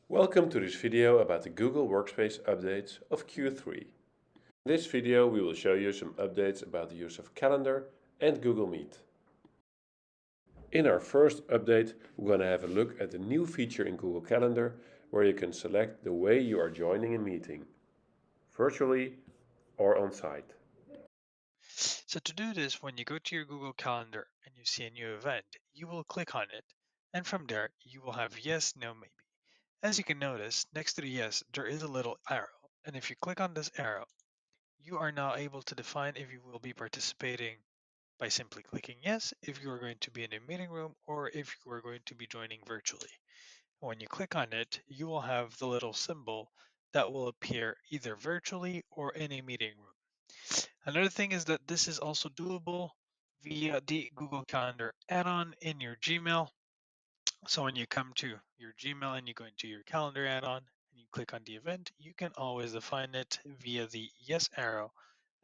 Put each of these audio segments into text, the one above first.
Welcome to this video about the Google Workspace updates of Q3. In this video we will show you some updates about the use of Calendar and Google Meet. In our first update we're going to have a look at the new feature in Google Calendar where you can select the way you are joining a meeting, virtually or on site. So to do this, when you go to your Google Calendar and you see a new event, you will click on it. And from there, you will have yes, no, maybe. As you can notice, next to the yes, there is a little arrow. And if you click on this arrow, you are now able to define if you will be participating by simply clicking yes, if you are going to be in a meeting room, or if you are going to be joining virtually. When you click on it, you will have the little symbol that will appear either virtually or in a meeting room. Another thing is that this is also doable via the Google Calendar add-on in your Gmail. So when you come to your Gmail and you go into your calendar add-on and you click on the event, you can always define it via the yes arrow.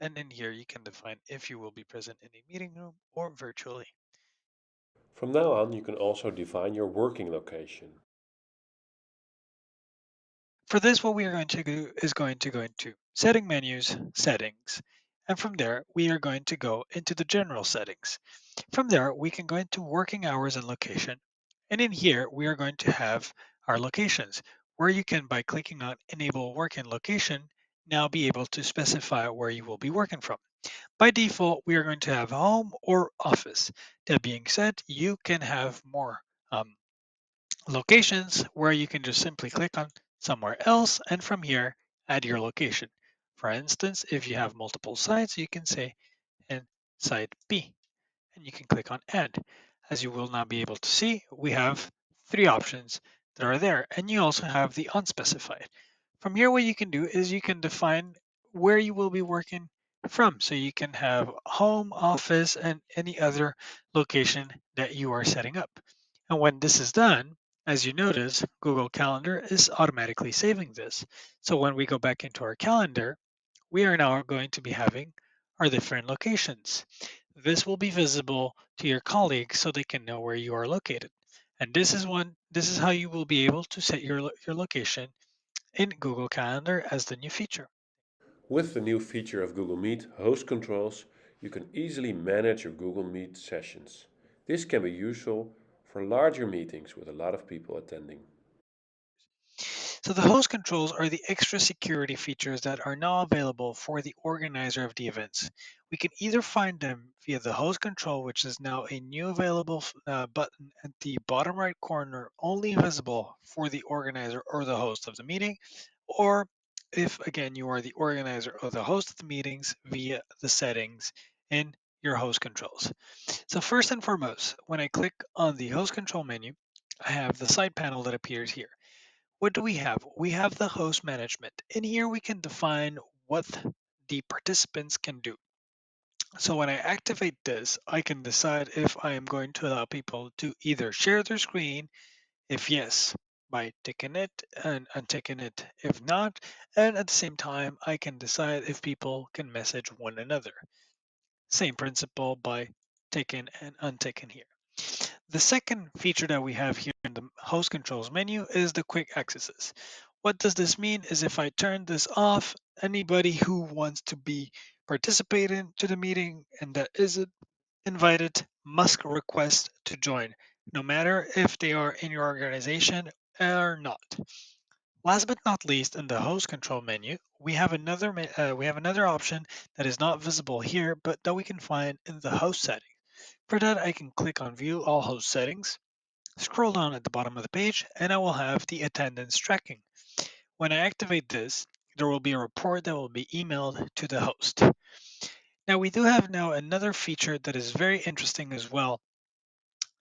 And in here, you can define if you will be present in a meeting room or virtually. From now on you can also define your working location. For this, what we are going to do is going to go into setting menus, settings, and from there, we are going to go into the general settings. From there, we can go into working hours and location. And in here, we are going to have our locations, where you can, by clicking on Enable Working Location, now be able to specify where you will be working from. By default, we are going to have home or office. That being said, you can have more um, locations where you can just simply click on somewhere else and from here, add your location. For instance, if you have multiple sites, you can say in site B and you can click on add. As you will now be able to see, we have three options that are there, and you also have the unspecified. From here, what you can do is you can define where you will be working from. So you can have home, office, and any other location that you are setting up. And when this is done, as you notice, Google Calendar is automatically saving this. So when we go back into our calendar, we are now going to be having our different locations. This will be visible to your colleagues so they can know where you are located. And this is how you will be able to set your location in Google Calendar as the new feature. With the new feature of Google Meet, Host Controls, you can easily manage your Google Meet sessions. This can be useful for larger meetings with a lot of people attending. So the host controls are the extra security features that are now available for the organizer of the events. We can either find them via the host control, which is now a new available button at the bottom right corner, only visible for the organizer or the host of the meeting, or if again you are the organizer or the host of the meetings via the settings in your host controls. So first and foremost, when I click on the host control menu, I have the side panel that appears here. What do we have? We have the host management. In here, we can define what the participants can do. So when I activate this, I can decide if I am going to allow people to either share their screen, if yes, by ticking it and unticking it if not. And at the same time, I can decide if people can message one another. Same principle by ticking and unticking here. The second feature that we have here in the host controls menu is the quick accesses. What does this mean is if I turn this off, anybody who wants to be participating to the meeting and that isn't invited must request to join, no matter if they are in your organization or not. Last but not least, in the host control menu, we have another option that is not visible here, but that we can find in the host setting. For that, I can click on View All Host Settings, scroll down at the bottom of the page, and I will have the attendance tracking. When I activate this, there will be a report that will be emailed to the host. Now, we do have now another feature that is very interesting as well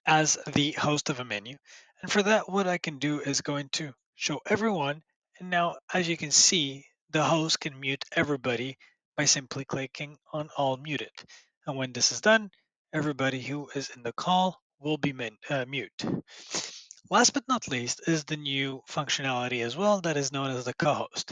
as the host of a menu. And for that, what I can do is going to show everyone. And now, as you can see, the host can mute everybody by simply clicking on All Muted. And when this is done, everybody who is in the call will be mute. Last but not least is the new functionality as well that is known as the co-host.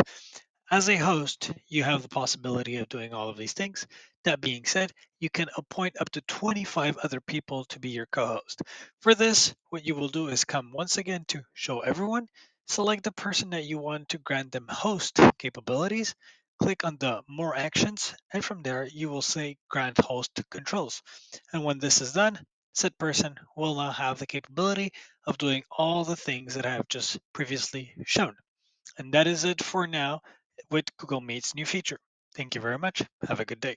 As a host, you have the possibility of doing all of these things. That being said, you can appoint up to 25 other people to be your co host. For this, what you will do is come once again to show everyone, Select the person that you want to grant them host capabilities, click on the More Actions, and from there you will say Grant Host Controls. And when this is done, said person will now have the capability of doing all the things that I have just previously shown. And that is it for now with Google Meet's new feature. Thank you very much. Have a good day.